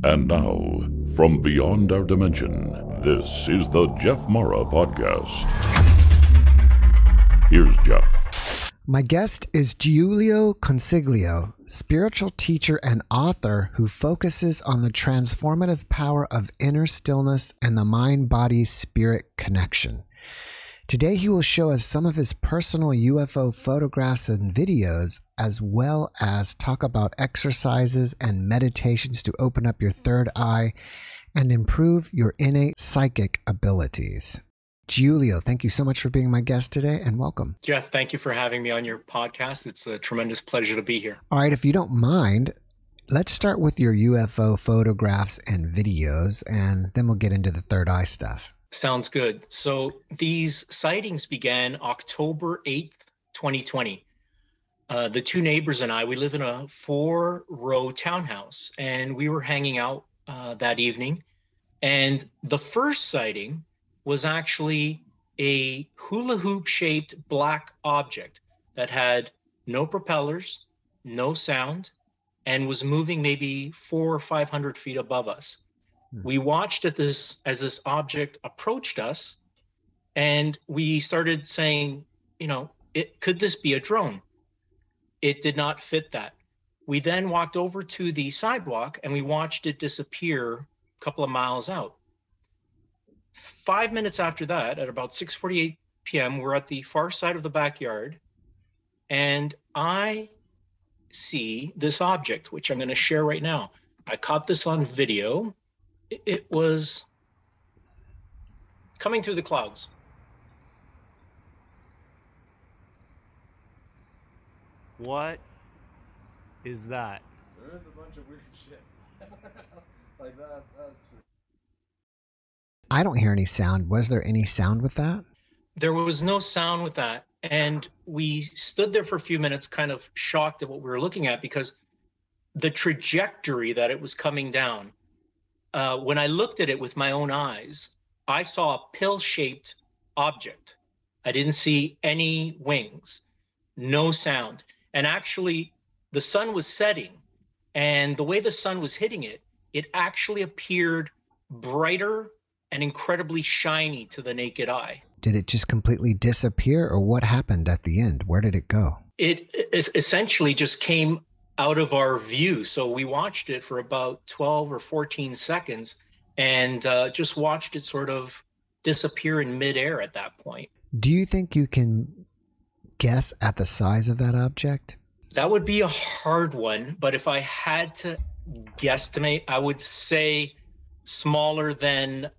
And now, from beyond our dimension, this is the JeffMara podcast. Here's Jeff. My guest is Jiulio Consiglio, spiritual teacher and author who focuses on the transformative power of inner stillness and the mind-body-spirit connection. Today, he will show us some of his personal UFO photographs and videos, as well as talk about exercises and meditations to open up your third eye and improve your innate psychic abilities. Jiulio, thank you so much for being my guest today, and welcome. Jeff, thank you for having me on your podcast. It's a tremendous pleasure to be here. All right, if you don't mind, let's start with your UFO photographs and videos, and then we'll get into the third eye stuff. Sounds good. So these sightings began October 8th, 2020. The two neighbors and I, we live in a 4-row townhouse, and we were hanging out that evening. And the first sighting was actually a hula hoop shaped black object that had no propellers, no sound, and was moving maybe 400 or 500 feet above us. We watched as this object approached us, and we started saying, could this be a drone? It did not fit that. We then walked over to the sidewalk and we watched it disappear a couple of miles out. 5 minutes after that, at about 6:48 p.m., we're at the far side of the backyard, and I see this object, which I'm going to share right now. I caught this on video. It was coming through the clouds. What is that? There is a bunch of weird shit. Like that, that's weird. I don't hear any sound. Was there any sound with that? There was no sound with that. And we stood there for a few minutes, kind of shocked at what we were looking at, because the trajectory that it was coming down, when I looked at it with my own eyes, I saw a pill-shaped object. I didn't see any wings, no sound. And actually, the sun was setting, and the way the sun was hitting it, it actually appeared brighter and incredibly shiny to the naked eye. Did it just completely disappear, or what happened at the end? Where did it go? It essentially just came out of our view. So we watched it for about 12 or 14 seconds and just watched it sort of disappear in midair at that point. Do you think you can guess at the size of that object? That would be a hard one, but if I had to guesstimate, I would say larger than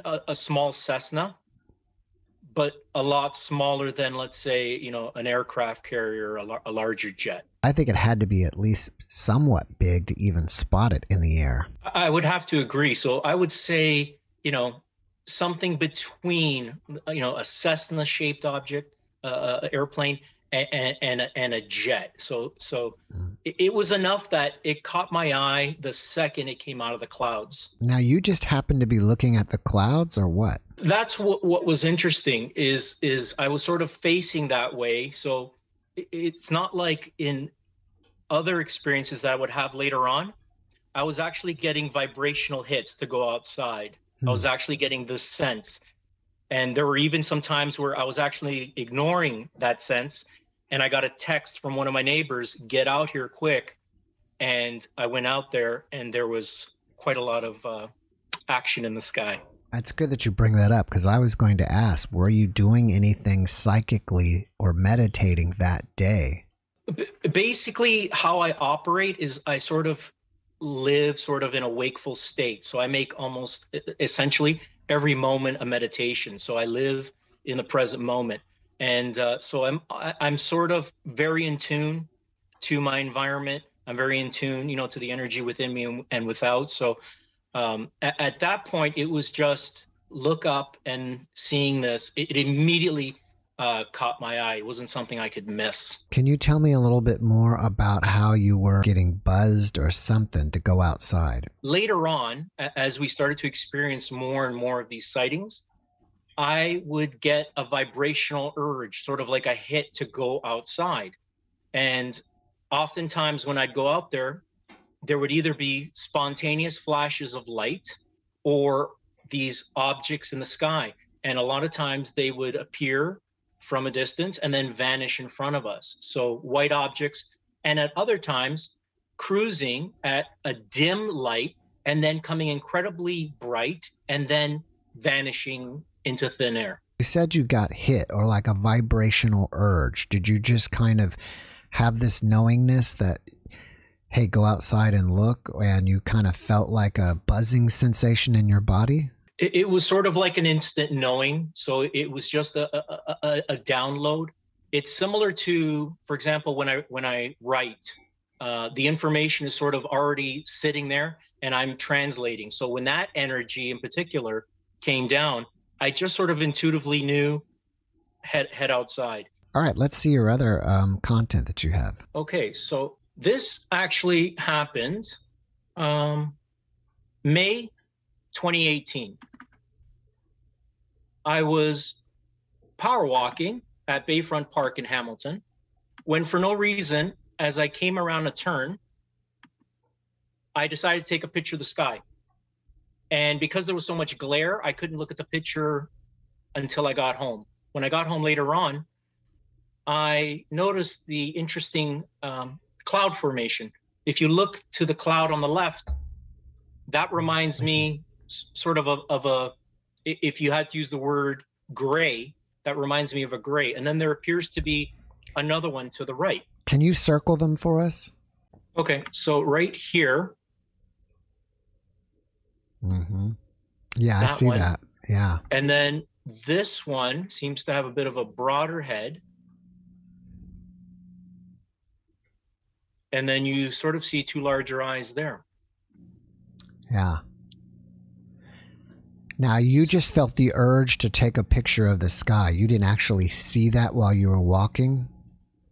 a small Cessna, but a lot smaller than, let's say, an aircraft carrier, a larger jet. I think it had to be at least somewhat big to even spot it in the air. I would have to agree. So I would say, something between, a Cessna-shaped object, airplane, and a jet. So it was enough that it caught my eye the second it came out of the clouds. Now, you just happened to be looking at the clouds, or what? That's what was interesting is I was sort of facing that way. So it's not like in other experiences that I would have later on. I was actually getting vibrational hits to go outside. I was actually getting this sense. And there were even some times where I was actually ignoring that sense. And I got a text from one of my neighbors, "Get out here quick." And I went out there, and there was quite a lot of action in the sky. That's good that you bring that up, because I was going to ask, were you doing anything psychically or meditating that day? Basically, how I operate is I sort of live in a wakeful state. So I make almost essentially every moment a meditation. So I live in the present moment. And so I'm sort of very in tune to my environment. I'm very in tune, to the energy within me and without. So at that point, it was just look up and seeing this. It immediately caught my eye. It wasn't something I could miss. Can you tell me a little bit more about how you were getting buzzed or something to go outside? Later on, as we started to experience more and more of these sightings, I would get a vibrational urge, sort of like a hit to go outside. And oftentimes when I'd go out there, there would either be spontaneous flashes of light or these objects in the sky. And a lot of times they would appear from a distance and then vanish in front of us. So white objects, and at other times cruising at a dim light and then coming incredibly bright and then vanishing into thin air. You said you got hit or like a vibrational urge. Did you just kind of have this knowingness that, hey, go outside and look, and you kind of felt like a buzzing sensation in your body? It was sort of like an instant knowing. So it was just a download. It's similar to, for example, when I write, the information is sort of already sitting there and I'm translating. So when that energy in particular came down, I just sort of intuitively knew head outside. All right, let's see your other content that you have. Okay, so this actually happened May 2018. I was power walking at Bayfront Park in Hamilton when, for no reason, as I came around a turn, I decided to take a picture of the sky. And because there was so much glare, I couldn't look at the picture until I got home. When I got home later on, I noticed the interesting cloud formation. If you look to the cloud on the left, that reminds me sort of a, if you had to use the word gray, that reminds me of a gray. And then there appears to be another one to the right. Can you circle them for us? Okay, so right here. Mm-hmm. Yeah, I see that. Yeah. And then this one seems to have a bit of a broader head. And then you sort of see two larger eyes there. Yeah. Now, you just felt the urge to take a picture of the sky. You didn't actually see that while you were walking?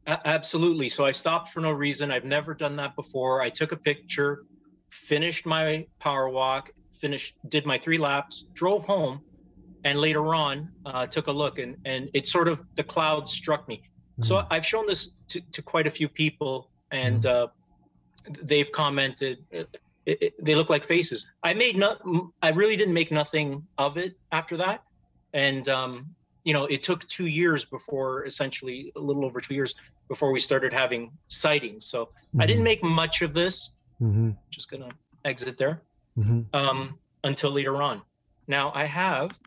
Absolutely. So I stopped for no reason. I've never done that before. I took a picture, finished my power walk, did my 3 laps, drove home, and later on took a look, and it sort of, the cloud struck me. So I've shown this to quite a few people, and they've commented, they look like faces. I really didn't make nothing of it after that. And, you know, it took 2 years before, essentially a little over 2 years before we started having sightings. So I didn't make much of this. Just gonna exit there until later on. Now I have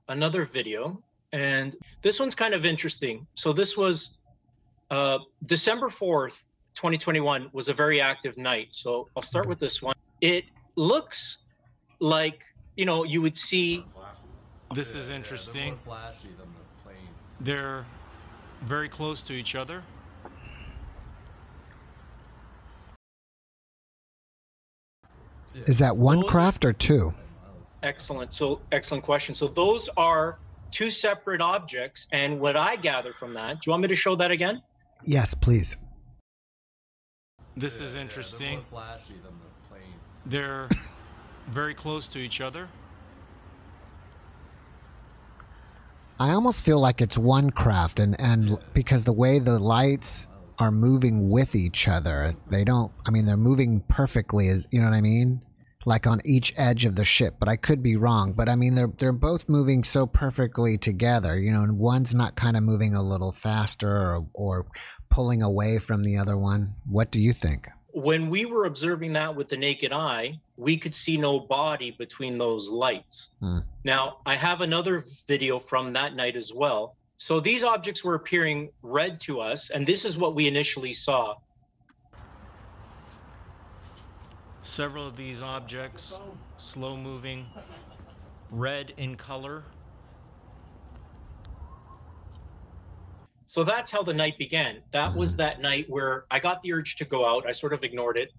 another video, and this one's kind of interesting. So this was December 4th, 2021 was a very active night. So I'll start with this one. It looks like, you know, you would see. This is interesting. They're very close to each other. Is that one craft or two? Excellent. So excellent question. So those are 2 separate objects. And what I gather from that, do you want me to show that again? Yes, please. This is interesting. They're very close to each other. I almost feel like it's one craft, and because the way the lights are moving with each other, they don't, I mean, they're moving perfectly, as you know what I mean? Like on each edge of the ship, but I could be wrong. But I mean, they're both moving so perfectly together, you know, and one's not kind of moving a little faster or pulling away from the other one. What do you think? When we were observing that with the naked eye, we could see no body between those lights. Now, I have another video from that night as well. So these objects were appearing red to us, and this is what we initially saw. Several of these objects, slow moving, red in color. So that's how the night began. That was that night where I got the urge to go out. I sort of ignored it.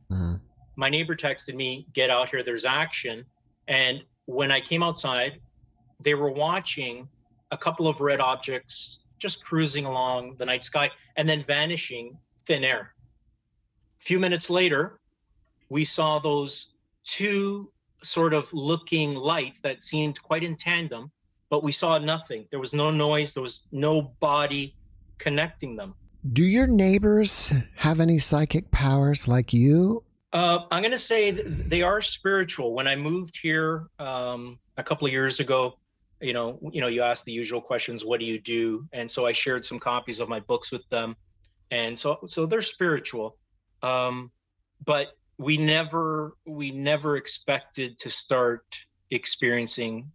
My neighbor texted me, get out here, there's action. And when I came outside, they were watching a couple of red objects just cruising along the night sky and then vanishing thin air. A few minutes later, we saw those 2 sort of looking lights that seemed quite in tandem, but we saw nothing. There was no noise. There was no body connecting them. Do your neighbors have any psychic powers like you? I'm going to say they are spiritual. When I moved here a couple of years ago, you ask the usual questions, what do you do? And so I shared some copies of my books with them. And so they're spiritual. But we never expected to start experiencing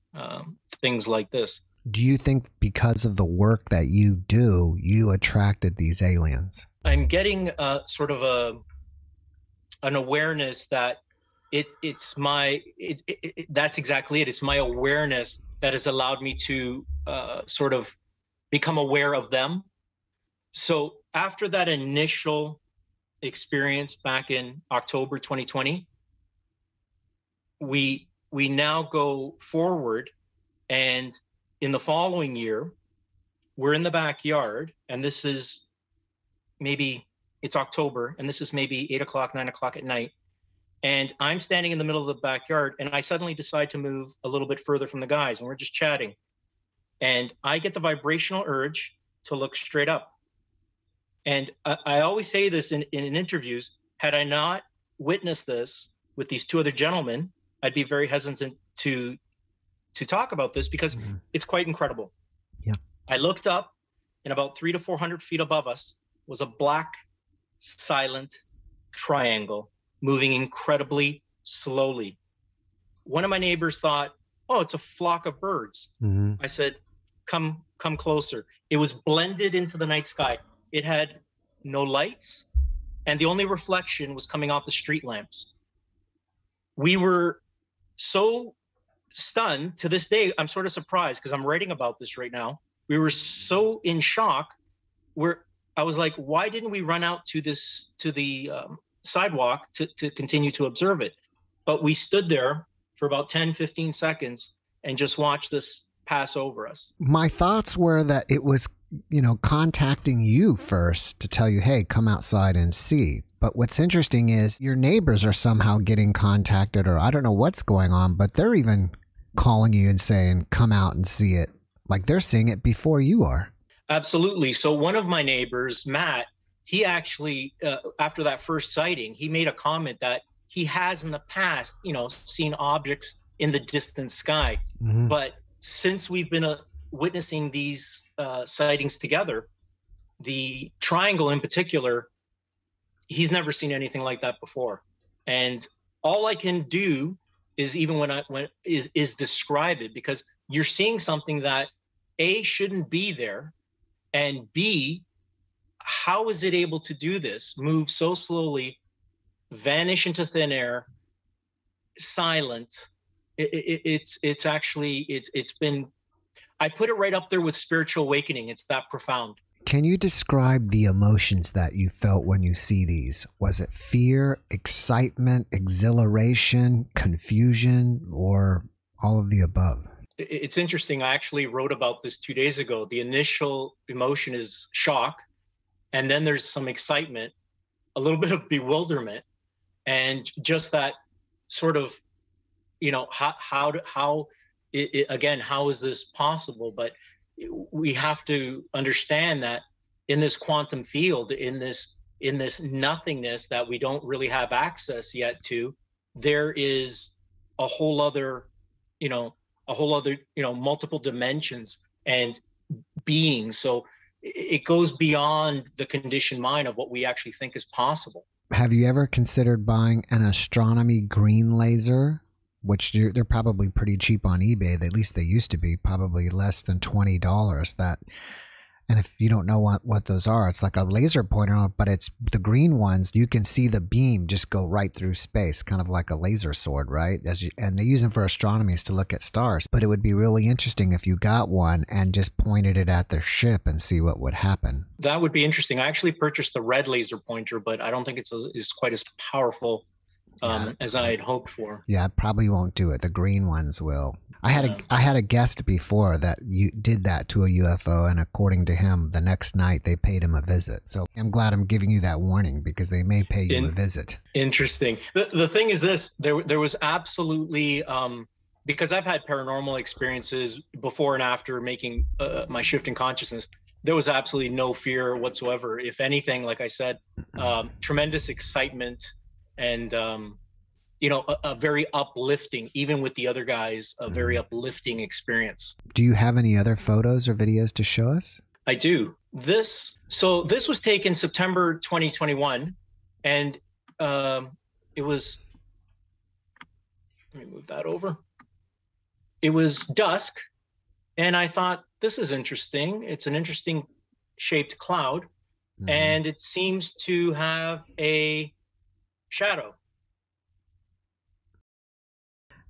things like this. Do you think because of the work that you do, you attracted these aliens? I'm getting sort of an awareness that that's exactly it. It's my awareness that has allowed me to sort of become aware of them. So after that initial experience back in October 2020, we now go forward, and in the following year, we're in the backyard, and this is it's October, and this is maybe 8 o'clock, 9 o'clock at night. And I'm standing in the middle of the backyard, and I suddenly decide to move a little bit further from the guys, and we're just chatting. And I get the vibrational urge to look straight up. And I always say this in interviews, had I not witnessed this with these two other gentlemen, I'd be very hesitant to talk about this because it's quite incredible. Yeah. I looked up, and about 300 to 400 feet above us was a black, silent triangle moving incredibly slowly. One of my neighbors thought, oh, it's a flock of birds. I said, come closer. It was blended into the night sky. It had no lights, and the only reflection was coming off the street lamps. We were so stunned. To this day, I'm sort of surprised because I'm writing about this right now. We were so in shock where I was like, why didn't we run out to the sidewalk to continue to observe it? But we stood there for about 10, 15 seconds and just watched this pass over us. My thoughts were that it was, contacting you first to tell you, hey, come outside and see. But what's interesting is your neighbors are somehow getting contacted, or I don't know what's going on, but they're even calling you and saying, come out and see it. Like they're seeing it before you are. Absolutely. So one of my neighbors, Matt, he actually, after that first sighting, he made a comment that he has in the past, seen objects in the distant sky. But since we've been witnessing these sightings together, the triangle in particular, he's never seen anything like that before. And all I can do is is describe it, because you're seeing something that A, shouldn't be there, and B, how is it able to do this? Move so slowly, vanish into thin air, silent. It's been, I put it right up there with spiritual awakening. It's that profound. Can you describe the emotions that you felt when you see these? Was it fear, excitement, exhilaration, confusion, or all of the above? It's interesting. I actually wrote about this 2 days ago. The initial emotion is shock, and then there's some excitement, a little bit of bewilderment, and just that sort of, how is this possible? But we have to understand that in this quantum field, in this nothingness that we don't really have access yet to, there is a whole other, multiple dimensions and beings. So it goes beyond the conditioned mind of what we actually think is possible. Have you ever considered buying an astronomy green laser? Which they're probably pretty cheap on eBay. At least they used to be, probably less than $20. And if you don't know what those are, it's like a laser pointer, but it's the green ones. You can see the beam just go right through space, kind of like a laser sword, right? And they use them for astronomy to look at stars. But it would be really interesting if you got one and just pointed it at their ship and see what would happen. That would be interesting. I actually purchased the red laser pointer, but I don't think it's quite as powerful as I had hoped for. Yeah, it probably won't do it. The green ones will. I had a guest before that you did that to a UFO, and according to him, the next night they paid him a visit. So I'm glad I'm giving you that warning, because they may pay you a visit. Interesting. The thing is this, there was absolutely, because I've had paranormal experiences before and after making my shift in consciousness, there was absolutely no fear whatsoever. If anything, like I said, tremendous excitement and you know, a very uplifting, even with the other guys, a very uplifting experience. Do you have any other photos or videos to show us? I do. This was taken September 2021, and it was, let me move that over. It was dusk, and I thought, this is interesting. It's an interesting shaped cloud, and it seems to have a shadow.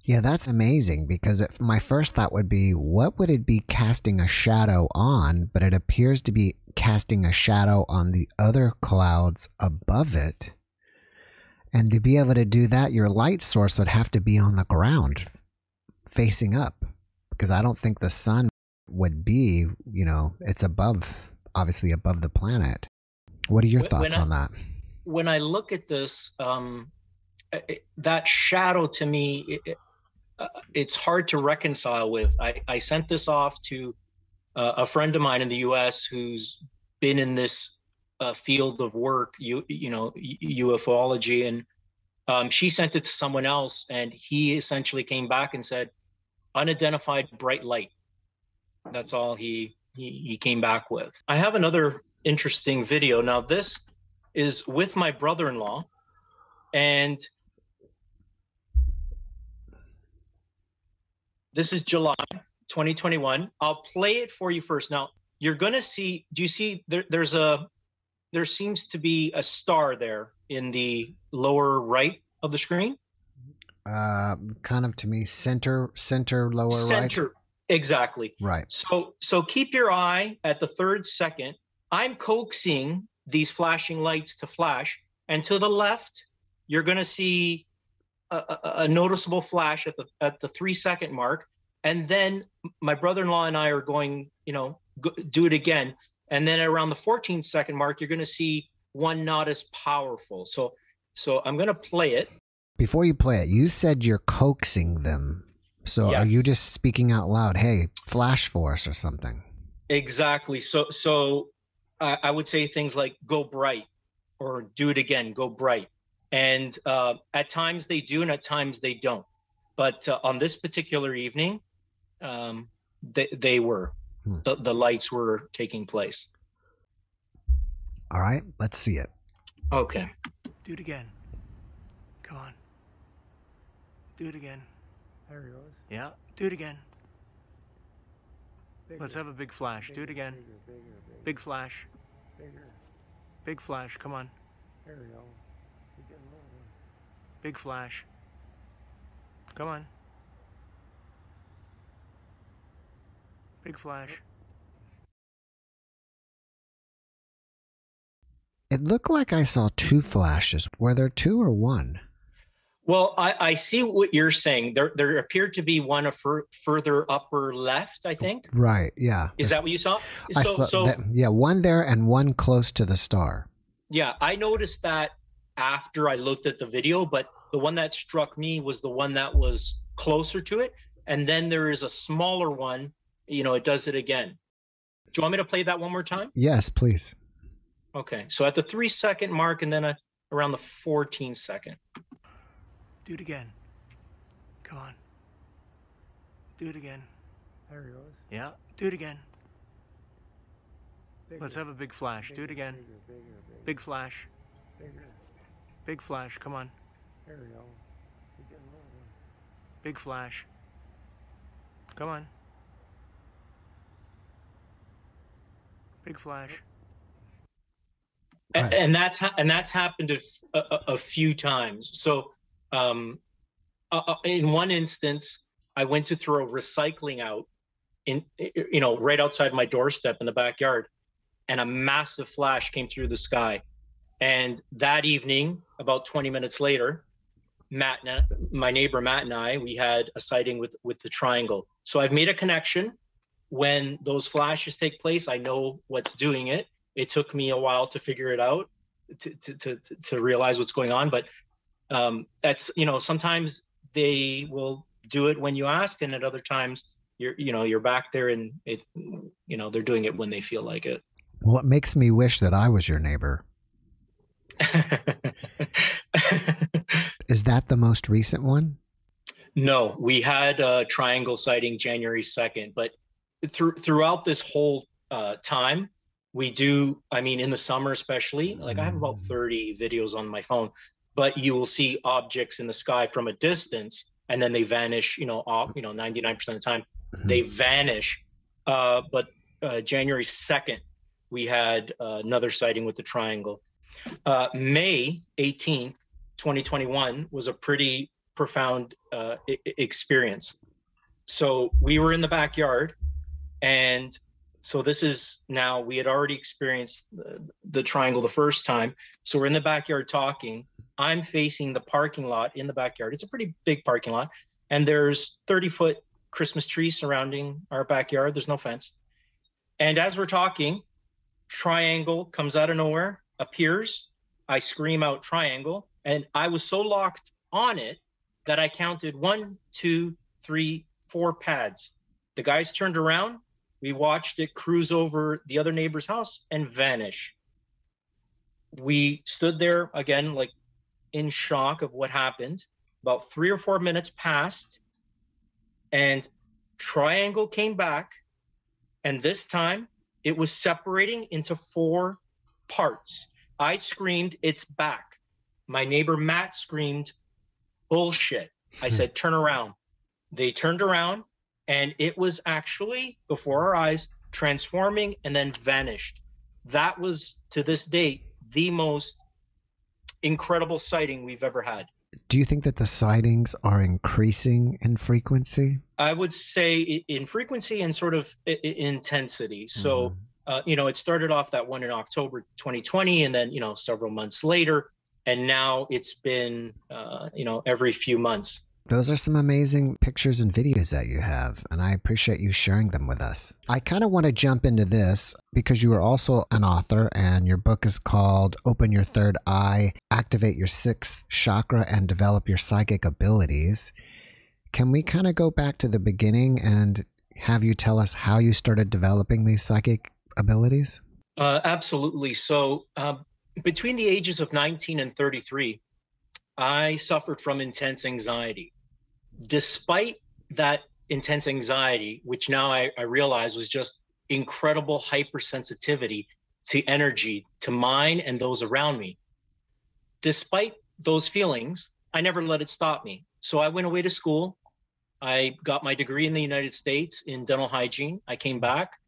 Yeah, that's amazing, because my first thought would be, what would it be casting a shadow on? But it appears to be casting a shadow on the other clouds above it. And to be able to do that, your light source would have to be on the ground, facing up, because I don't think the sun would be, you know, it's above, obviously above the planet. What are your thoughts on that? When I look at this, that shadow to me, it's hard to reconcile with. I sent this off to a friend of mine in the US who's been in this field of work, you know, ufology, and she sent it to someone else, and he essentially came back and said, unidentified bright light. That's all he came back with. I have another interesting video. Now, this is with my brother-in-law, and this is July 2021. I'll play it for you first. Now, you're going to see, do you see there seems to be a star there in the lower right of the screen? Kind of, to me, center, lower right. Center, exactly. Right. So keep your eye at the 3rd second. I'm coaxing these flashing lights to flash, and to the left, you're going to see a noticeable flash at the 3-second mark, and then my brother-in-law and I are going, you know, do it again, and then around the 14-second mark, you're going to see one not as powerful. So I'm going to play it. Before you play it, you said you're coaxing them. So Yes. Are you just speaking out loud? Hey, flash for us or something? Exactly. So I would say things like "go bright" or "do it again," "go bright." And at times they do, and at times they don't. But on this particular evening, they were. The lights were taking place. All right, let's see it. Okay. Do it again. Come on. Do it again. There he goes. Yeah, do it again. Bigger, Let's have a big flash. Do it again. Bigger. Big flash. Bigger. Big flash. Come on. There we go. We're getting a little one. Big flash. Come on. Big flash. It looked like I saw 2 flashes. Were there 2 or 1? Well, I see what you're saying. There appeared to be one further upper left, I think. Right, yeah. Is that what you saw? Yeah, one there and one close to the star. Yeah, I noticed that after I looked at the video, but the one that struck me was the one that was closer to it. And then there is a smaller one, you know, it does it again. Do you want me to play that one more time? Yes, please. Okay, so at the 3-second mark, and then around the 14-second. Do it again. Come on. Do it again. There he goes. Yeah, do it again. Bigger, Let's have a big flash. Do it again. Bigger. Big flash. Bigger. Big flash. Come on. There we go. We're getting a little one. Big flash. Come on. Big flash. And that's happened a few times. So in one instance, I went to throw recycling out right outside my doorstep in the backyard, and a massive flash came through the sky. And that evening, about 20 minutes later, my neighbor Matt and I, we had a sighting with the triangle. So I've made a connection. When those flashes take place, I know what's doing it. It took me a while to figure it out, to realize what's going on. But that's, sometimes they will do it when you ask, and at other times you're back there and they're doing it when they feel like it. Well, it makes me wish that I was your neighbor. Is that the most recent one? No, we had a triangle sighting January 2nd, but throughout this whole time, we do, I mean, in the summer especially, like I have about 30 videos on my phone, but you will see objects in the sky from a distance and then they vanish, 99% of the time, they vanish. But January 2nd, we had another sighting with the triangle. May 18th, 2021 was a pretty profound experience. So we were in the backyard, and so this is now, we had already experienced the triangle the first time. So we're in the backyard talking. I'm facing the parking lot in the backyard. It's a pretty big parking lot, and there's 30-foot Christmas trees surrounding our backyard. There's no fence. And as we're talking, triangle comes out of nowhere, appears. I scream out triangle, and I was so locked on it that I counted 1, 2, 3, 4 pads. The guys turned around. We watched it cruise over the other neighbor's house and vanish. We stood there again, like in shock of what happened. About 3 or 4 minutes passed, and triangle came back. And this time it was separating into 4 parts. I screamed, "It's back." My neighbor Matt screamed, "Bullshit." I said, "Turn around." They turned around, and it was actually before our eyes transforming and then vanished. That was, to this date, the most incredible sighting we've ever had. Do you think that the sightings are increasing in frequency? I would say in frequency and sort of intensity. So, it started off that one in October 2020, and then, several months later, and now it's been, every few months. Those are some amazing pictures and videos that you have, and I appreciate you sharing them with us. I kind of want to jump into this because you are also an author, and your book is called Open Your Third Eye, Activate Your Sixth Chakra, and Develop Your Psychic Abilities. Can we kind of go back to the beginning and have you tell us how you started developing these psychic abilities? Absolutely. So between the ages of 19 and 33, I suffered from intense anxiety. Despite that intense anxiety, which now I realize was just incredible hypersensitivity to energy, to mine and those around me. Despite those feelings, I never let it stop me. So I went away to school. I got my degree in the United States in dental hygiene. I came back.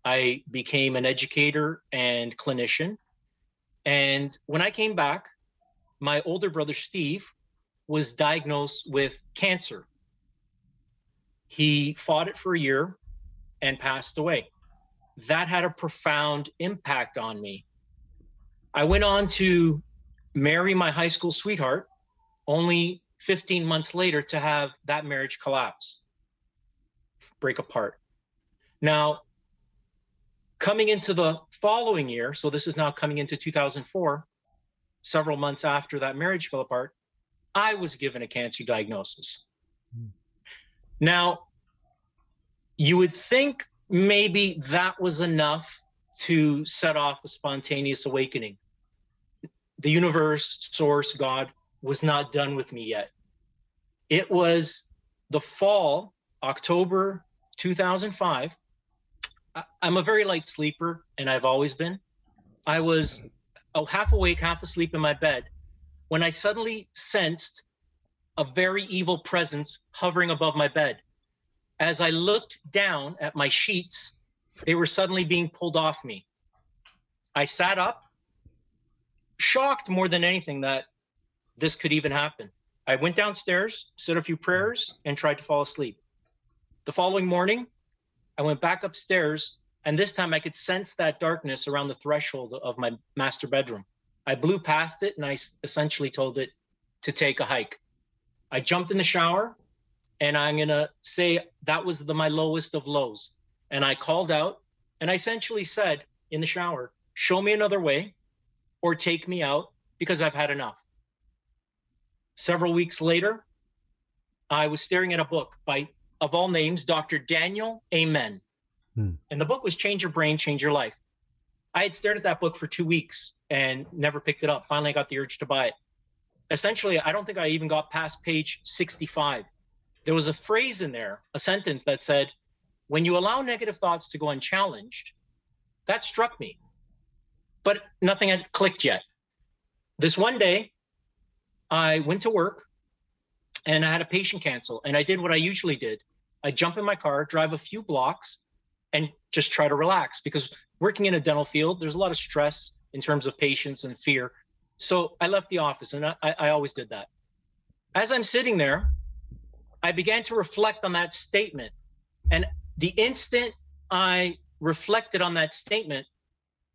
I became an educator and clinician. And when I came back, my older brother, Steve, was diagnosed with cancer. He fought it for a year and passed away. That had a profound impact on me. I went on to marry my high school sweetheart, only 15 months later to have that marriage collapse, break apart. Now, coming into the following year, so this is now coming into 2004, several months after that marriage fell apart, I was given a cancer diagnosis. Now, you would think maybe that was enough to set off a spontaneous awakening. The universe, source, God, was not done with me yet. It was the fall, October 2005. I'm a very light sleeper, and I've always been. I was half awake, half asleep in my bed, when I suddenly sensed a very evil presence hovering above my bed. As I looked down at my sheets, they were suddenly being pulled off me. I sat up, shocked more than anything that this could even happen. I went downstairs, said a few prayers, and tried to fall asleep. The following morning, I went back upstairs, and this time I could sense that darkness around the threshold of my master bedroom. I blew past it, and I essentially told it to take a hike. I jumped in the shower, and I'm going to say that was my lowest of lows. And I called out, and I essentially said in the shower, show me another way or take me out because I've had enough. Several weeks later, I was staring at a book by, of all names, Dr. Daniel Amen. And the book was Change Your Brain, Change Your Life. I had stared at that book for 2 weeks and never picked it up. Finally, I got the urge to buy it. essentially, I don't think I even got past page 65. There was a phrase in there, a sentence that said, when you allow negative thoughts to go unchallenged, that struck me, but nothing had clicked yet. This one day, I went to work and I had a patient cancel, and I did what I usually did. I jump in my car, drive a few blocks, and just try to relax, because working in a dental field, there's a lot of stress in terms of patients and fear. So I left the office, and I always did that. As I'm sitting there, I began to reflect on that statement. And the instant I reflected on that statement,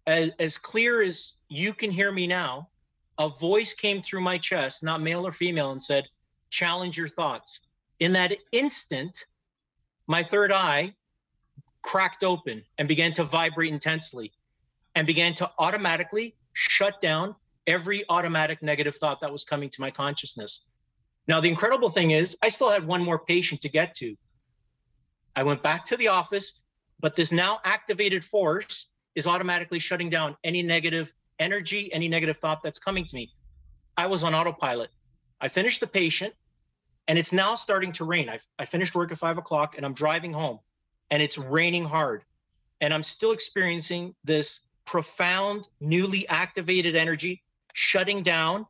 as clear as you can hear me now, a voice came through my chest, not male or female, and said, challenge your thoughts. In that instant, my third eye cracked open and began to vibrate intensely and began to automatically shut down every automatic negative thought that was coming to my consciousness. Now, the incredible thing is, I still had one more patient to get to. I went back to the office, but this now activated force is automatically shutting down any negative energy, any negative thought that's coming to me. I was on autopilot. I finished the patient, and it's now starting to rain. I finished work at 5 o'clock, and I'm driving home, and it's raining hard. And I'm still experiencing this profound, newly activated energy shutting down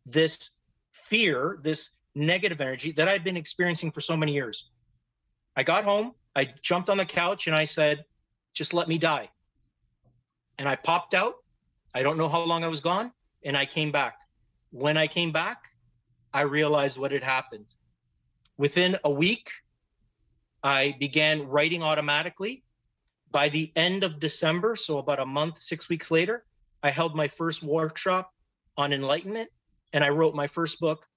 this fear, this negative energy that I've been experiencing for so many years. I got home, I jumped on the couch, and I said, just let me die. And I popped out. I don't know how long I was gone, and I came back. When I came back, I realized what had happened. Within a week, I began writing automatically. By the end of December, so about a month, 6 weeks later, I held my first workshop on enlightenment, and I wrote my first book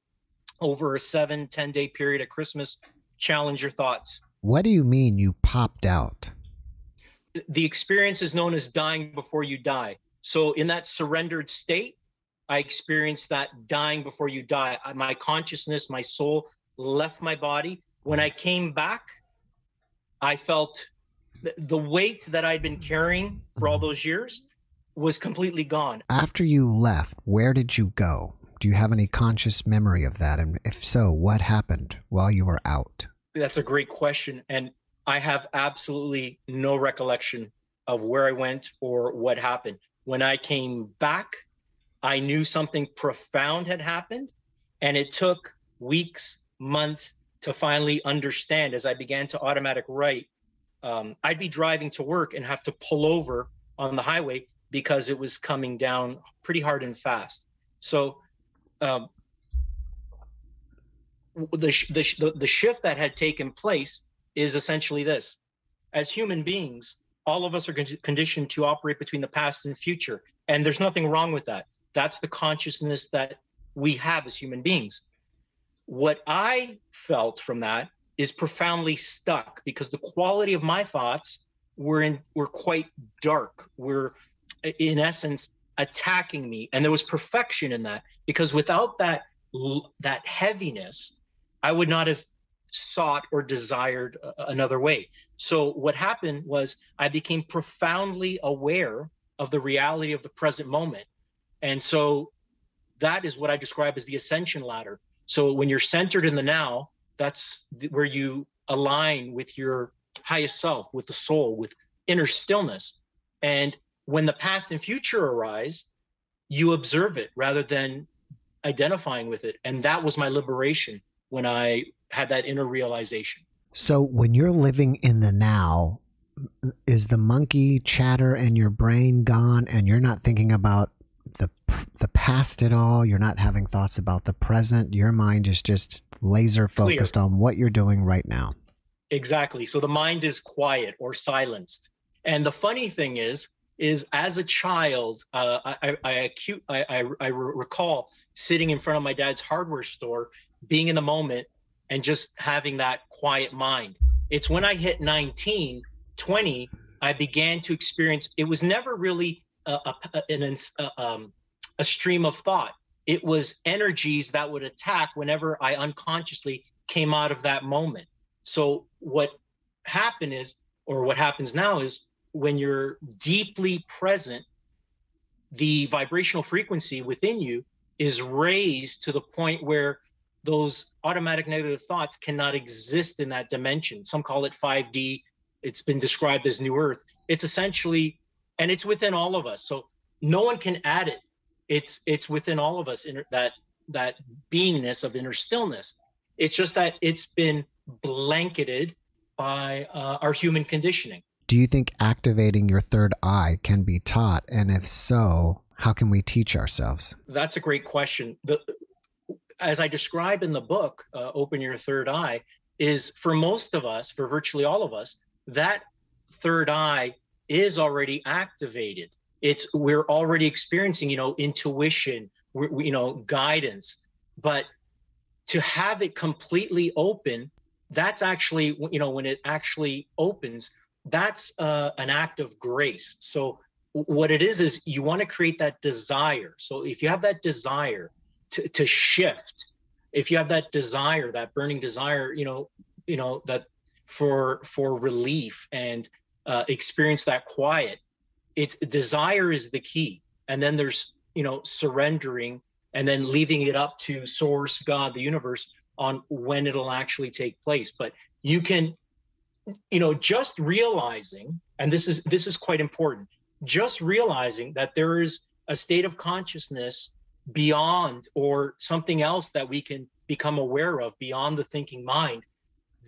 over a 7-10 day period at Christmas, Challenge Your Thoughts. What do you mean you popped out? The experience is known as dying before you die. So in that surrendered state, I experienced that dying before you die. My consciousness, my soul left my body. When I came back, I felt the weight that I'd been carrying for all those years was completely gone. After you left, where did you go? Do you have any conscious memory of that? And if so, what happened while you were out? That's a great question. And I have absolutely no recollection of where I went or what happened. When I came back, I knew something profound had happened, and it took weeks, months to finally understand. As I began to automatic write, I'd be driving to work and have to pull over on the highway because it was coming down pretty hard and fast. So the shift that had taken place is essentially this. As human beings, all of us are conditioned to operate between the past and future, and there's nothing wrong with that. That's the consciousness that we have as human beings. What I felt from that is profoundly stuck, because the quality of my thoughts were quite dark, were in essence attacking me, and there was perfection in that, because without that heaviness, I would not have sought or desired another way. So what happened was I became profoundly aware of the reality of the present moment. And so that is what I describe as the Ascension Ladder. So when you're centered in the now, that's where you align with your highest self, with the soul, with inner stillness. And when the past and future arise, you observe it rather than identifying with it. And that was my liberation when I had that inner realization. So when you're living in the now, is the monkey chatter in your brain gone, and you're not thinking about the past at all? You're not having thoughts about the present? Your mind is just laser focused Clear. on what you're doing right now. Exactly. So the mind is quiet or silenced. And the funny thing is as a child, I recall sitting in front of my dad's hardware store, being in the moment and just having that quiet mind. It's when I hit 19, 20, I began to experience, it was never really a stream of thought. It was energies that would attack whenever I unconsciously came out of that moment. So what happened is, or what happens now is, when you're deeply present, the vibrational frequency within you is raised to the point where those automatic negative thoughts cannot exist in that dimension. Some call it 5D. It's been described as New Earth. It's essentially, and it's within all of us. So no one can add it. It's within all of us, that beingness of inner stillness. It's just that it's been blanketed by our human conditioning. Do you think activating your third eye can be taught? And if so, how can we teach ourselves? That's a great question. As I describe in the book, Open Your Third Eye, is for most of us, for virtually all of us, that third eye is already activated. We're already experiencing, intuition, guidance. But to have it completely open, that's actually, when it actually opens, that's an act of grace. So what it is you want to create that desire. So if you have that desire to shift, if you have that desire, that burning desire, that for relief and experience that quiet, desire is the key. And then there's, surrendering and then leaving it up to source, God, the universe, on when it'll actually take place. But you can, just realizing, and this is quite important, just realizing that there is a state of consciousness beyond, or something else that we can become aware of beyond the thinking mind,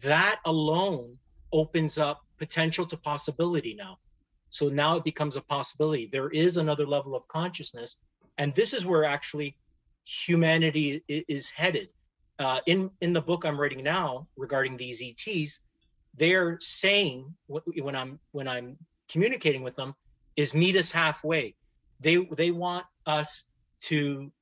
that alone opens up potential to possibility now. So now it becomes a possibility. There is another level of consciousness, and this is where actually humanity is headed. In the book I'm writing now regarding these ETs, they're saying, when I'm communicating with them, is meet us halfway. They want us to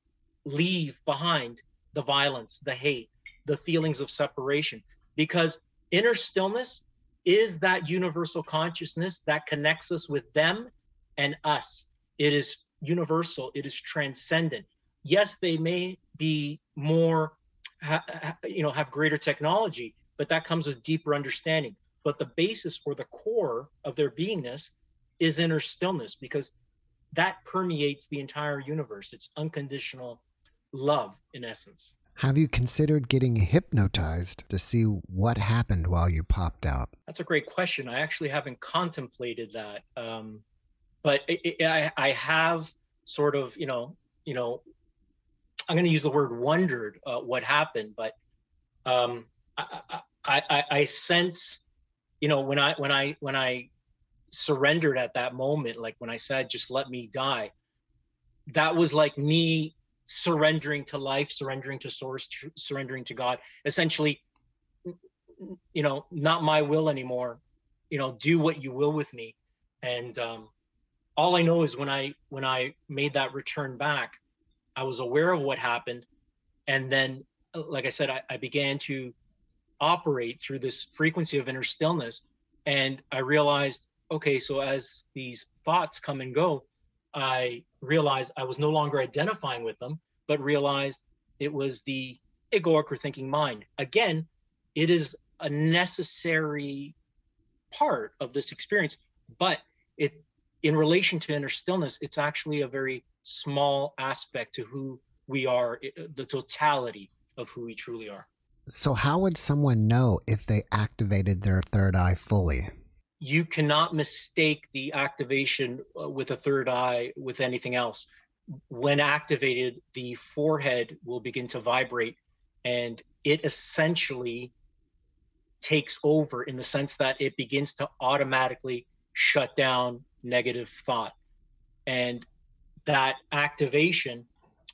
leave behind the violence, the hate, the feelings of separation, because inner stillness is that universal consciousness that connects us with them and us. It is universal. It is transcendent. Yes, they may be more, have greater technology, but that comes with deeper understanding. But the basis or the core of their beingness is inner stillness, because that permeates the entire universe. It's unconditional love, in essence. Have you considered getting hypnotized to see what happened while you popped out? That's a great question. I actually haven't contemplated that. But I have sort of, I'm going to use the word wondered what happened, but I sense, when I surrendered at that moment, like when I said, just let me die, that was like me surrendering to life, surrendering to source, surrendering to God, essentially, not my will anymore, do what you will with me. And all I know is when I made that return back, I was aware of what happened. And then, like I said, I began to operate through this frequency of inner stillness. And I realized, okay, so as these thoughts come and go, I realized I was no longer identifying with them, but realized it was the egoic or thinking mind. Again, it is a necessary part of this experience, but in relation to inner stillness, it's actually a very small aspect to who we are, the totality of who we truly are. So how would someone know if they activated their third eye fully? You cannot mistake the activation with a third eye with anything else. When activated, the forehead will begin to vibrate, and it essentially takes over in the sense that it begins to automatically shut down negative thought. And that activation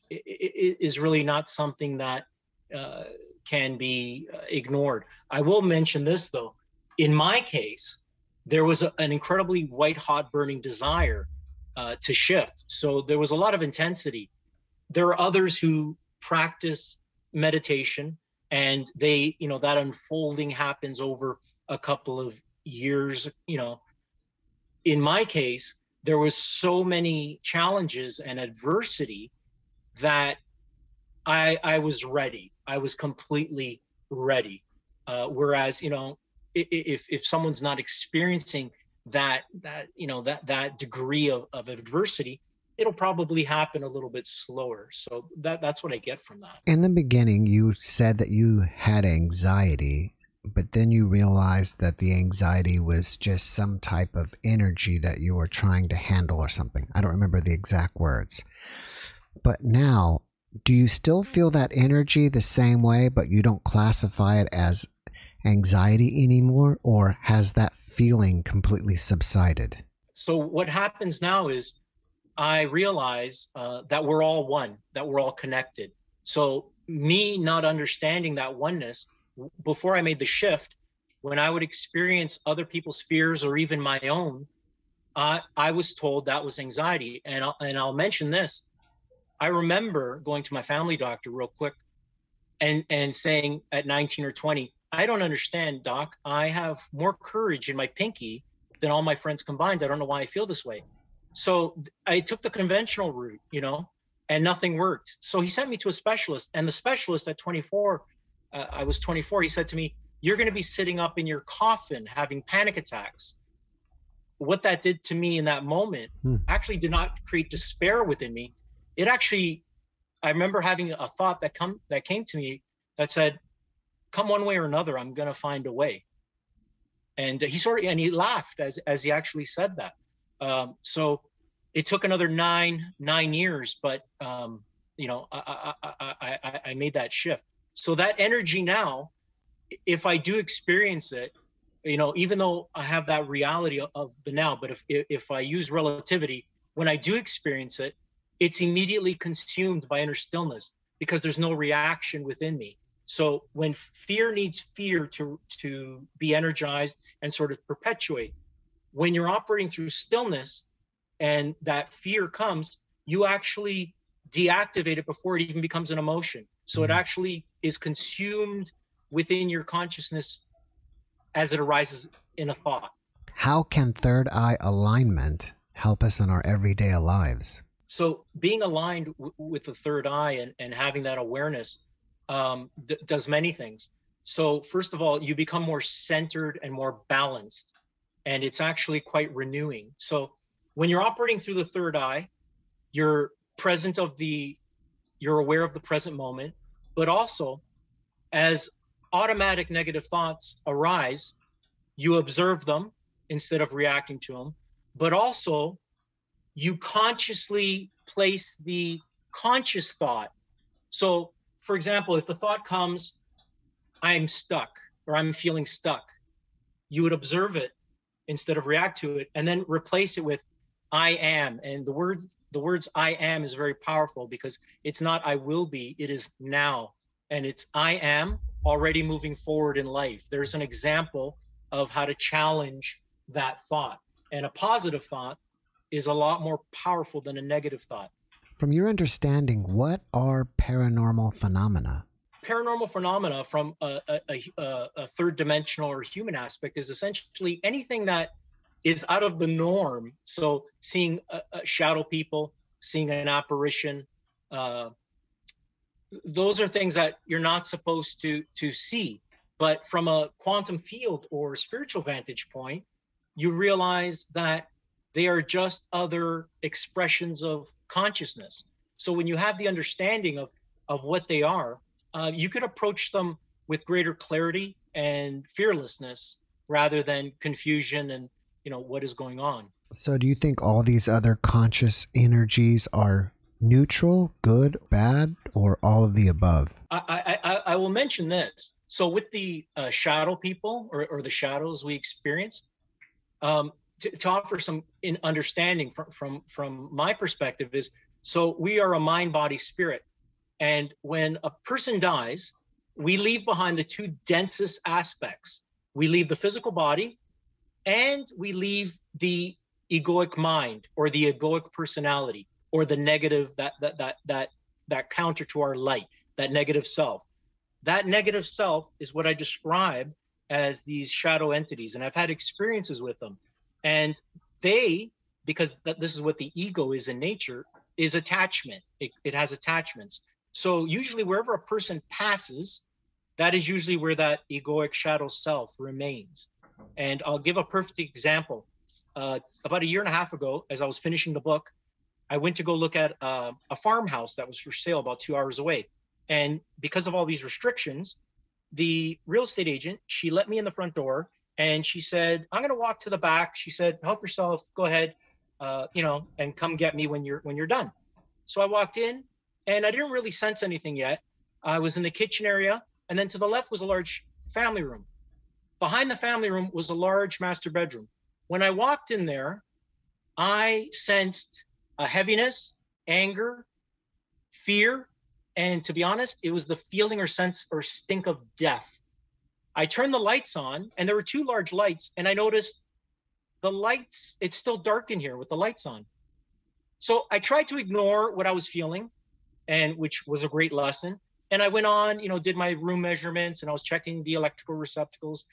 is really not something that can be ignored. I will mention this, though. In my case, there was an incredibly white-hot burning desire to shift. So there was a lot of intensity. There are others who practice meditation, and they, that unfolding happens over a couple of years. In my case, there was so many challenges and adversity that I was ready. I was completely ready. Whereas, if someone's not experiencing that degree of adversity, it'll probably happen a little bit slower. So that's what I get from that. In the beginning, you said that you had anxiety, but then you realized that the anxiety was just some type of energy that you were trying to handle or something. I don't remember the exact words. But now, do you still feel that energy the same way, but you don't classify it as anxiety anymore, or has that feeling completely subsided? So what happens now is I realize that we're all one, that we're all connected. So me not understanding that oneness, before I made the shift, when I would experience other people's fears or even my own, I was told that was anxiety. And I'll mention this. I remember going to my family doctor real quick and saying at 19 or 20, I don't understand, doc. I have more courage in my pinky than all my friends combined. I don't know why I feel this way. So I took the conventional route, and nothing worked. So he sent me to a specialist, and the specialist at 24, I was 24, he said to me, you're going to be sitting up in your coffin having panic attacks. What that did to me in that moment actually did not create despair within me. It actually, I remember having a thought that came to me that said, come one way or another, I'm going to find a way. And he laughed as he actually said that. So it took another nine years, but I made that shift. So that energy now, if I do experience it, even though I have that reality of the now, but if I use relativity, when I do experience it, it's immediately consumed by inner stillness because there's no reaction within me. So when fear needs fear to be energized and sort of perpetuate, when you're operating through stillness and that fear comes, you actually deactivate it before it even becomes an emotion. So it actually is consumed within your consciousness as it arises in a thought. How can third eye alignment help us in our everyday lives? So being aligned with the third eye and having that awareness does many things. So first of all, you become more centered and more balanced, and it's actually quite renewing. So when you're operating through the third eye, you're aware of the present moment, but also as automatic negative thoughts arise, you observe them instead of reacting to them, but also you consciously place the conscious thought. So for example, if the thought comes, I'm stuck or I'm feeling stuck, you would observe it instead of react to it, and then replace it with I am. And the words I am is very powerful because it's not I will be, it is now. And it's I am already moving forward in life. There's an example of how to challenge that thought. And a positive thought is a lot more powerful than a negative thought. From your understanding, what are paranormal phenomena? Paranormal phenomena from a third dimensional or human aspect is essentially anything that is out of the norm. So seeing shadow people, seeing an apparition, those are things that you're not supposed to see. But from a quantum field or spiritual vantage point, you realize that they are just other expressions of consciousness. So when you have the understanding of what they are, you could approach them with greater clarity and fearlessness rather than confusion and what is going on. So do you think all these other conscious energies are neutral, good, bad, or all of the above? I will mention this. So with the shadow people or the shadows we experience, to offer some understanding from my perspective is, so we are a mind, body, spirit. And when a person dies, we leave behind the two densest aspects. We leave the physical body and we leave the egoic mind or the egoic personality or the negative, that counter to our light, that negative self. That negative self is what I describe as these shadow entities. And I've had experiences with them. And they, because this is what the ego is in nature, is attachment. It has attachments. So usually wherever a person passes, that is usually where that egoic shadow self remains. And I'll give a perfect example. About a year and a half ago, as I was finishing the book, I went to go look at a farmhouse that was for sale about 2 hours away. And because of all these restrictions, the real estate agent, she let me in the front door and she said, I'm going to walk to the back. She said, help yourself, go ahead, and come get me when you're done. So I walked in and I didn't really sense anything yet. I was in the kitchen area, and then to the left was a large family room. Behind the family room was a large master bedroom. When I walked in there, I sensed a heaviness, anger, fear, and to be honest, it was the feeling or sense or stink of death. I turned the lights on, and there were 2 large lights, and I noticed the lights, it's still dark in here with the lights on. So I tried to ignore what I was feeling, and which was a great lesson. And I went on, did my room measurements, and I was checking the electrical receptacles.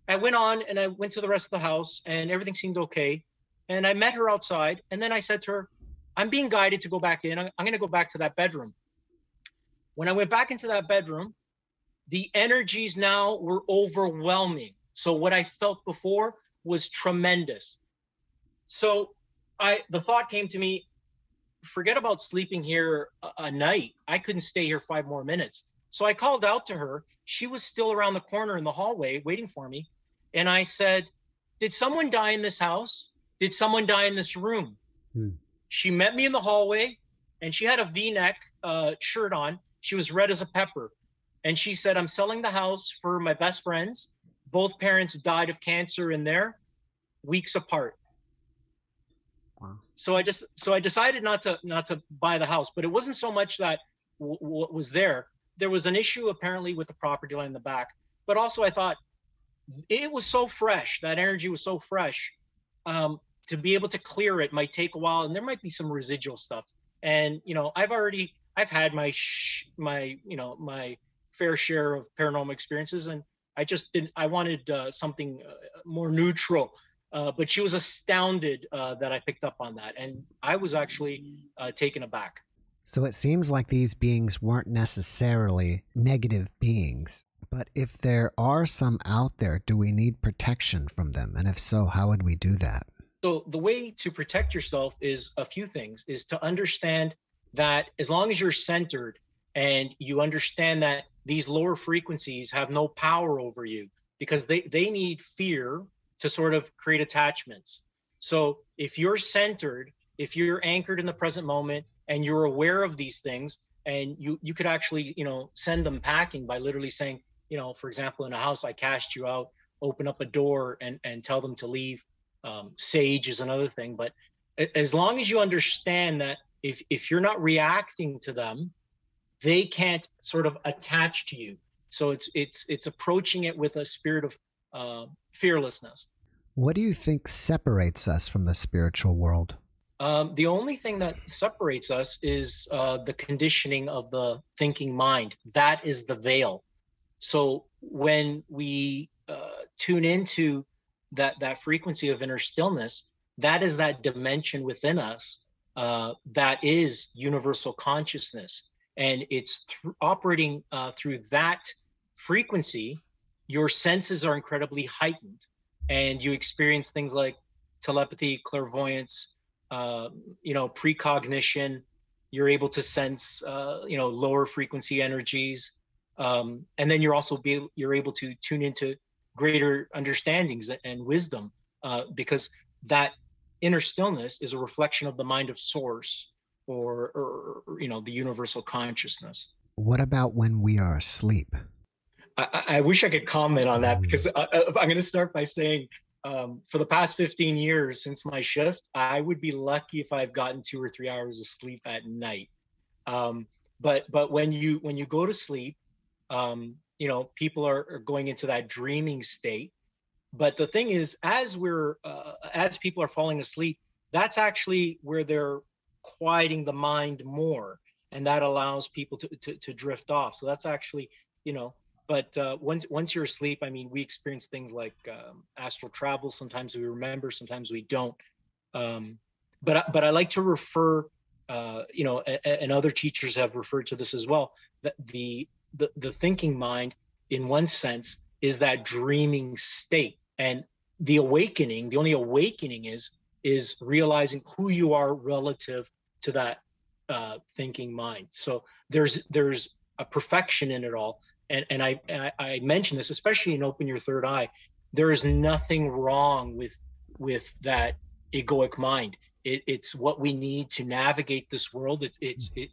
I went on and I went to the rest of the house, and everything seemed okay. And I met her outside, and then I said to her, I'm being guided to go back in. I'm going to go back to that bedroom. When I went back into that bedroom, the energies now were overwhelming. So what I felt before was tremendous. So the thought came to me, forget about sleeping here a night. I couldn't stay here 5 more minutes. So I called out to her. She was still around the corner in the hallway waiting for me. And I said, did someone die in this house? Did someone die in this room? She met me in the hallway, and she had a V-neck shirt on. She was red as a pepper. And she said, I'm selling the house for my best friends. Both parents died of cancer in there, weeks apart. Wow. So I decided not to buy the house, but it wasn't so much that what was there. There was an issue apparently with the property line in the back, but also I thought it was so fresh. That energy was so fresh. To be able to clear it might take a while, and there might be some residual stuff. And I've had my fair share of paranormal experiences, and I wanted something more neutral. But she was astounded that I picked up on that, and I was actually taken aback. So it seems like these beings weren't necessarily negative beings, but if there are some out there, do we need protection from them? And if so, how would we do that? So the way to protect yourself is a few things, is to understand that as long as you're centered and you understand that these lower frequencies have no power over you, because they need fear to sort of create attachments. So if you're centered, if you're anchored in the present moment and you're aware of these things, and you could actually, send them packing by literally saying, for example, in a house, I cast you out, open up a door and tell them to leave. Sage is another thing. But as long as you understand that if you're not reacting to them, they can't sort of attach to you. So it's approaching it with a spirit of fearlessness. What do you think separates us from the spiritual world? The only thing that separates us is the conditioning of the thinking mind. That is the veil. So when we tune into that frequency of inner stillness, that is that dimension within us that is universal consciousness. And it's operating through that frequency. Your senses are incredibly heightened, and you experience things like telepathy, clairvoyance, precognition. You're able to sense, lower frequency energies. And then you're able to tune into greater understandings and wisdom, because that inner stillness is a reflection of the mind of source, or the universal consciousness. What about when we are asleep? I wish I could comment on that, because I'm going to start by saying, for the past 15 years since my shift, I would be lucky if I've gotten 2 or 3 hours of sleep at night. But when you go to sleep, people are going into that dreaming state. But the thing is, as people are falling asleep, that's actually where they're quieting the mind more, and that allows people to drift off. So that's actually, but once you're asleep, I mean, we experience things like astral travel. Sometimes we remember, sometimes we don't. But I like to refer, and other teachers have referred to this as well, that the thinking mind, in one sense, is that dreaming state. And the only awakening is realizing who you are relative to that thinking mind. So there's a perfection in it all. And I mention this, especially in Open Your Third Eye. There is nothing wrong with that egoic mind. It's what we need to navigate this world.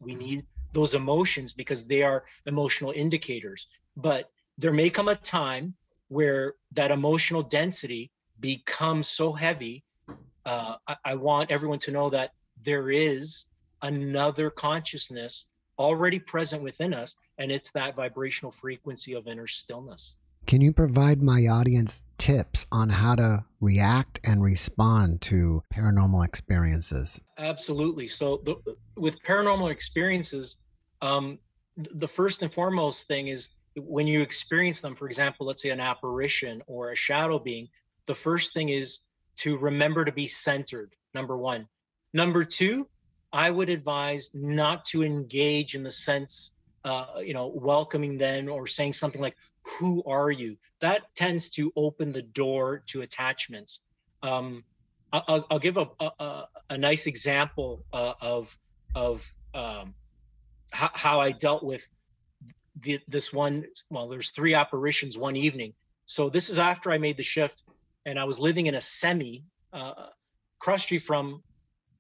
We need those emotions because they are emotional indicators. But there may come a time where that emotional density becomes so heavy. I want everyone to know that there is another consciousness already present within us, and it's that vibrational frequency of inner stillness. Can you provide my audience tips on how to react and respond to paranormal experiences? Absolutely. So with paranormal experiences, the first and foremost thing is when you experience them, for example, let's say an apparition or a shadow being, the first thing is to remember to be centered, number one. Number two, I would advise not to engage in the sense, welcoming them or saying something like, "Who are you?" That tends to open the door to attachments. I'll give a nice example of how I dealt with this one. Well, there's 3 apparitions one evening. So this is after I made the shift, and I was living in a semi cross street from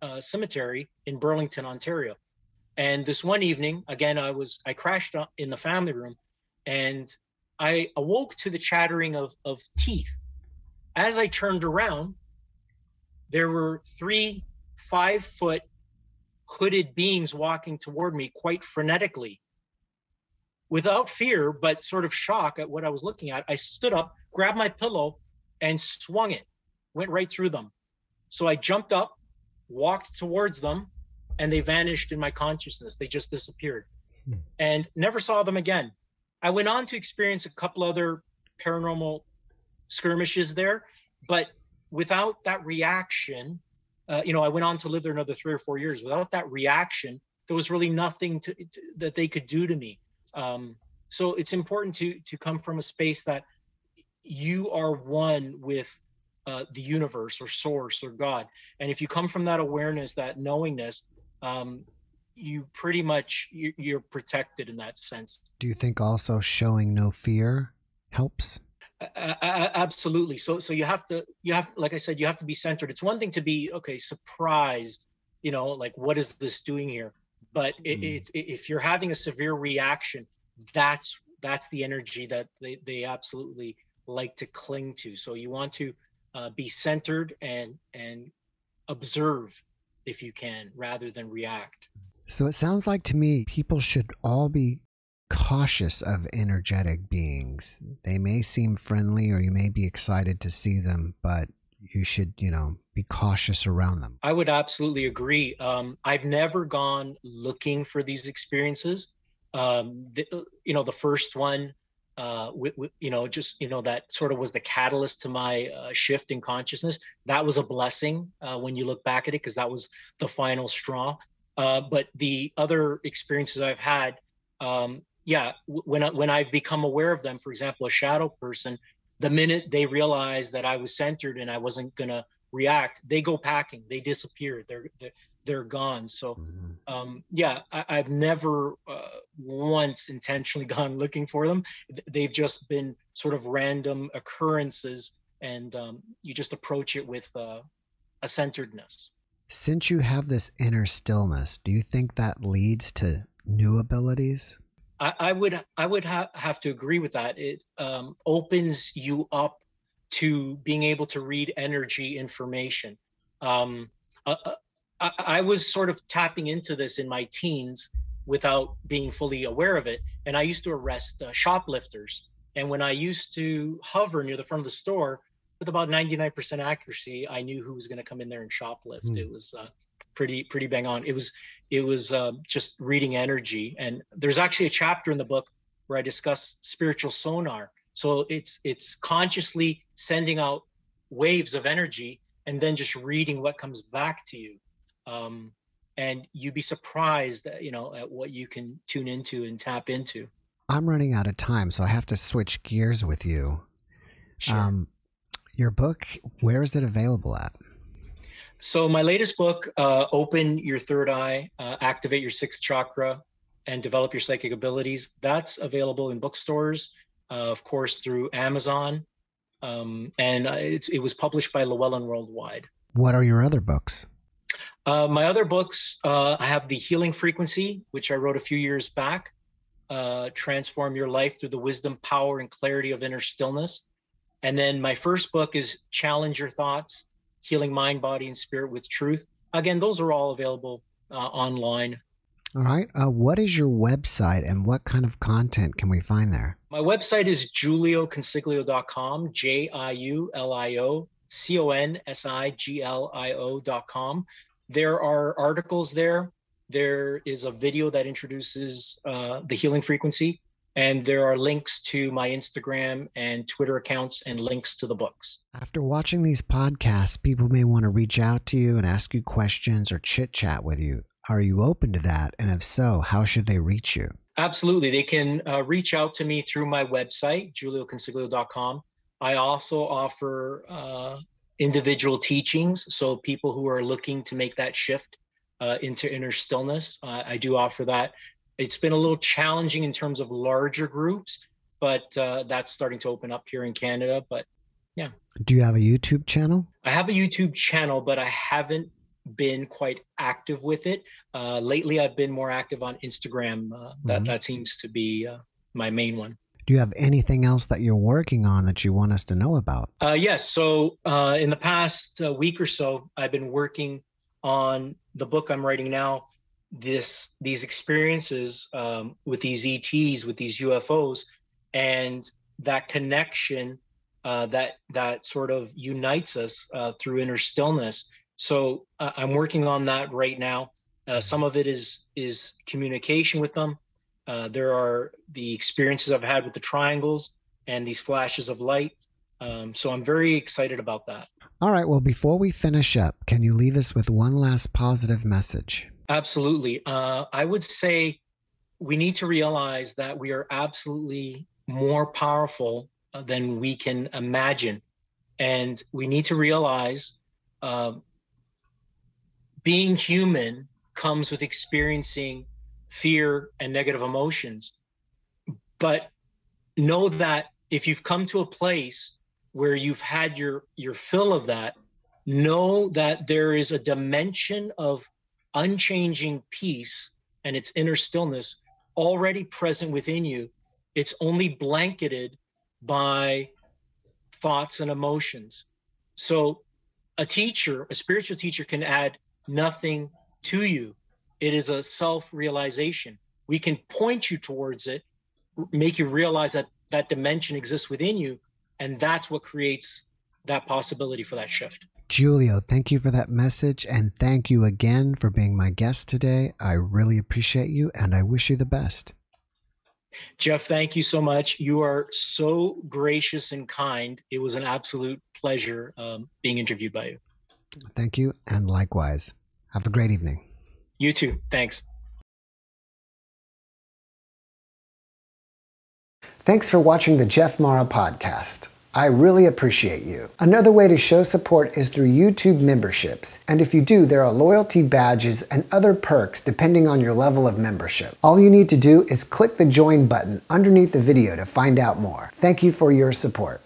a cemetery in Burlington, Ontario. And this one evening, again, I crashed in the family room, and I awoke to the chattering of teeth. As I turned around, there were 3 5-foot hooded beings walking toward me quite frenetically. Without fear, but sort of shock at what I was looking at, I stood up, grabbed my pillow, and swung it. Went right through them. So I jumped up, walked towards them, and they vanished in my consciousness. They just disappeared and never saw them again. I went on to experience a couple other paranormal skirmishes there, but without that reaction, I went on to live there another 3 or 4 years. Without that reaction, there was really nothing that they could do to me. So it's important to come from a space that you are one with the universe or source or God. And if you come from that awareness, that knowingness, you pretty much, you're protected in that sense. Do you think also showing no fear helps? Absolutely. So you have, like I said, you have to be centered. It's one thing to be, surprised, like, what is this doing here? But if you're having a severe reaction, that's the energy that they absolutely like to cling to. So you want to be centered and observe if you can, rather than react. So it sounds like to me people should all be cautious of energetic beings. They may seem friendly or you may be excited to see them, but you should, be cautious around them. I would absolutely agree. I've never gone looking for these experiences. The first one, that sort of was the catalyst to my shift in consciousness. That was a blessing when you look back at it, because that was the final straw. But the other experiences I've had, when I've become aware of them, for example, a shadow person, the minute they realized that I was centered and I wasn't going to react, they go packing, they disappear, they're gone. So I've never once intentionally gone looking for them. They've just been sort of random occurrences, and you just approach it with a centeredness. Since you have this inner stillness, do you think that leads to new abilities? I would have to agree with that. It opens you up to being able to read energy information. I was sort of tapping into this in my teens without being fully aware of it. And I used to arrest shoplifters. And when I used to hover near the front of the store with about 99% accuracy, I knew who was going to come in there and shoplift. It was pretty bang on. It was just reading energy. And there's actually a chapter in the book where I discuss spiritual sonar. So it's consciously sending out waves of energy and then just reading what comes back to you. And you'd be surprised, at what you can tune into and tap into. I'm running out of time, so I have to switch gears with you. Sure. Your book, where is it available at? So my latest book, Open Your Third Eye, Activate Your Sixth Chakra, and Develop Your Psychic Abilities, that's available in bookstores, of course, through Amazon. And it was published by Llewellyn Worldwide. What are your other books? My other books, I have The Healing Frequency, which I wrote a few years back, Transform Your Life Through the Wisdom, Power, and Clarity of Inner Stillness. And then my first book is Challenge Your Thoughts, Healing Mind, Body, and Spirit with Truth. Again, those are all available online. All right. What is your website and what kind of content can we find there? My website is JiulioConsiglio.com, JiulioConsiglio.com. There are articles there. There is a video that introduces the healing frequency, and there are links to my Instagram and Twitter accounts and links to the books. After watching these podcasts, people may want to reach out to you and ask you questions or chit chat with you. Are you open to that? And if so, how should they reach you? Absolutely. They can reach out to me through my website, JiulioConsiglio.com. I also offer individual teachings. So people who are looking to make that shift into inner stillness, I do offer that. It's been a little challenging in terms of larger groups, but that's starting to open up here in Canada. But yeah. Do you have a YouTube channel? I have a YouTube channel, but I haven't been quite active with it. Lately, I've been more active on Instagram. That seems to be my main one. Do you have anything else that you're working on that you want us to know about? Yes. So in the past week or so, I've been working on the book I'm writing now. These experiences with these ETs, with these UFOs, and that connection that sort of unites us through inner stillness. So I'm working on that right now. Some of it is communication with them. There are the experiences I've had with the triangles and these flashes of light. So I'm very excited about that. All right. Well, before we finish up, can you leave us with one last positive message? Absolutely. I would say we need to realize that we are absolutely more powerful than we can imagine. And we need to realize being human comes with experiencing fear and negative emotions. But know that if you've come to a place where you've had your fill of that, know that there is a dimension of unchanging peace and its inner stillness already present within you. It's only blanketed by thoughts and emotions. So a spiritual teacher can add nothing to you. It is a self-realization. We can point you towards it, make you realize that that dimension exists within you, and that's what creates that possibility for that shift. Jiulio, thank you for that message, and thank you again for being my guest today. I really appreciate you, and I wish you the best. Jeff, thank you so much. You are so gracious and kind. It was an absolute pleasure being interviewed by you. Thank you, and likewise. Have a great evening. You too. Thanks. Thanks for watching the JeffMara podcast. I really appreciate you. Another way to show support is through YouTube memberships. And if you do, there are loyalty badges and other perks depending on your level of membership. All you need to do is click the join button underneath the video to find out more. Thank you for your support.